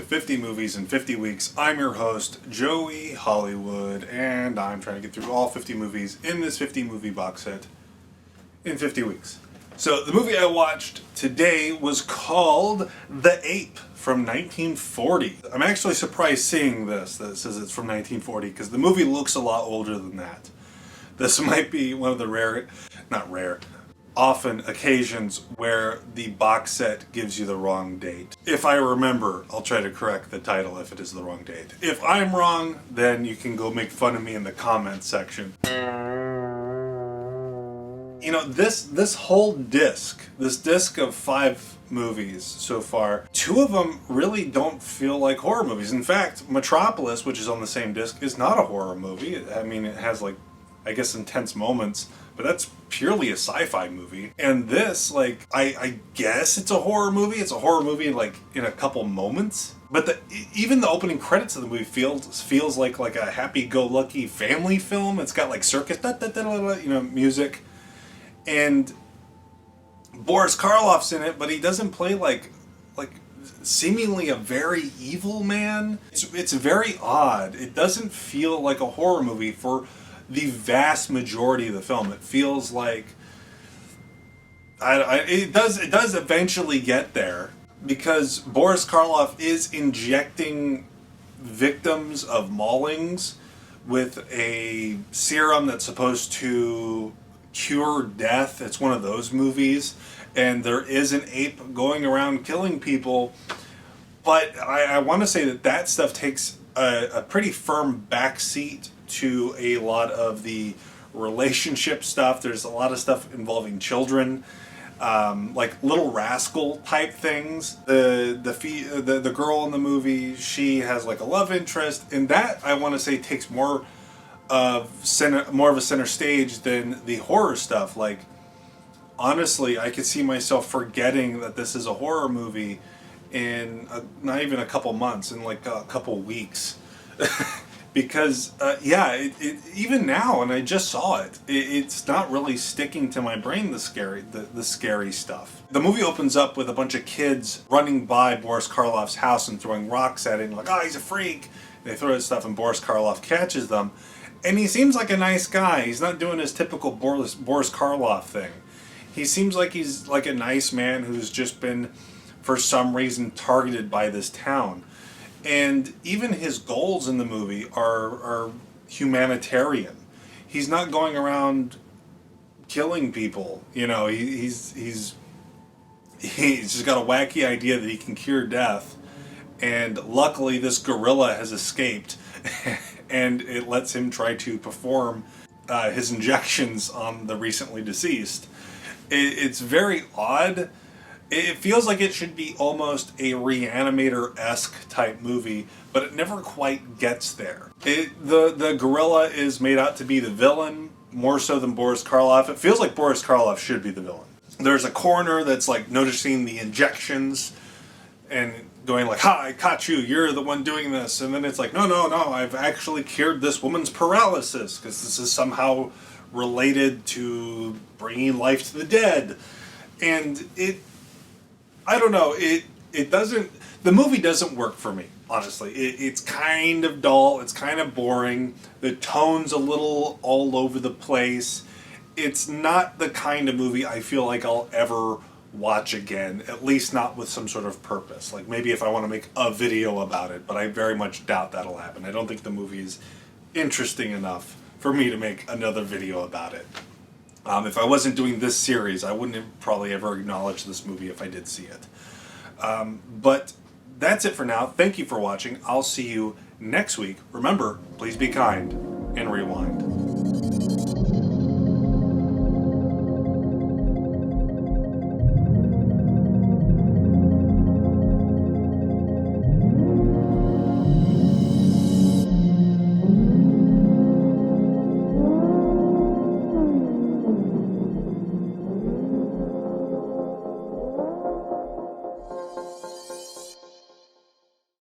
50 movies in 50 weeks. I'm your host, Joey Hollywood, and I'm trying to get through all 50 movies in this 50 movie box set in 50 weeks. So the movie I watched today was called The Ape from 1940. I'm actually surprised seeing this that says it's from 1940 because the movie looks a lot older than that. This might be one of the often occasions where the box set gives you the wrong date. If I remember, I'll try to correct the title if it is the wrong date. If I'm wrong, then you can go make fun of me in the comments section. You know, this whole disc of 5 movies so far, 2 of them really don't feel like horror movies. In fact, Metropolis, which is on the same disc, is not a horror movie. I mean, it has like, I guess, intense moments, but that's purely a sci-fi movie. And this, like, I guess it's a horror movie. It's a horror movie like in a couple moments. But even the opening credits of the movie feels like a happy-go-lucky family film. It's got like circus, music. And Boris Karloff's in it, but he doesn't play like seemingly a very evil man. It's very odd. It doesn't feel like a horror movie for the vast majority of the film. It feels like it does eventually get there because Boris Karloff is injecting victims of maulings with a serum that's supposed to cure death. It's one of those movies, and there is an ape going around killing people, but I want to say that stuff takes a pretty firm backseat to a lot of the relationship stuff. There's a lot of stuff involving children, like Little Rascal type things. The girl in the movie, she has like a love interest, and that I want to say takes more of a center stage than the horror stuff. Like, honestly, I could see myself forgetting that this is a horror movie in not even a couple months, in like a couple weeks. Because even now, and I just saw it, it's not really sticking to my brain, the scary stuff. The movie opens up with a bunch of kids running by Boris Karloff's house and throwing rocks at him, like, oh, he's a freak. And they throw his stuff and Boris Karloff catches them. And he seems like a nice guy. He's not doing his typical Boris Karloff thing. He seems like he's like a nice man who's just been, for some reason, targeted by this town. And even his goals in the movie are humanitarian. He's not going around killing people. You know, he's just got a wacky idea that he can cure death. And luckily this gorilla has escaped and it lets him try to perform his injections on the recently deceased. It's very odd. It feels like it should be almost a Reanimator-esque type movie, but it never quite gets there. The gorilla is made out to be the villain, more so than Boris Karloff. It feels like Boris Karloff should be the villain. There's a coroner that's like noticing the injections and going like, ha, I caught you, you're the one doing this. And then it's like, no, I've actually cured this woman's paralysis, because this is somehow related to bringing life to the dead. And I don't know, the movie doesn't work for me, honestly. It's kind of dull, it's kind of boring, the tone's a little all over the place. It's not the kind of movie I feel like I'll ever watch again, at least not with some sort of purpose. Like maybe if I want to make a video about it, but I very much doubt that'll happen. I don't think the movie is interesting enough for me to make another video about it. If I wasn't doing this series, I wouldn't have probably ever acknowledged this movie if I did see it. But that's it for now. Thank you for watching. I'll see you next week. Remember, please be kind and rewind.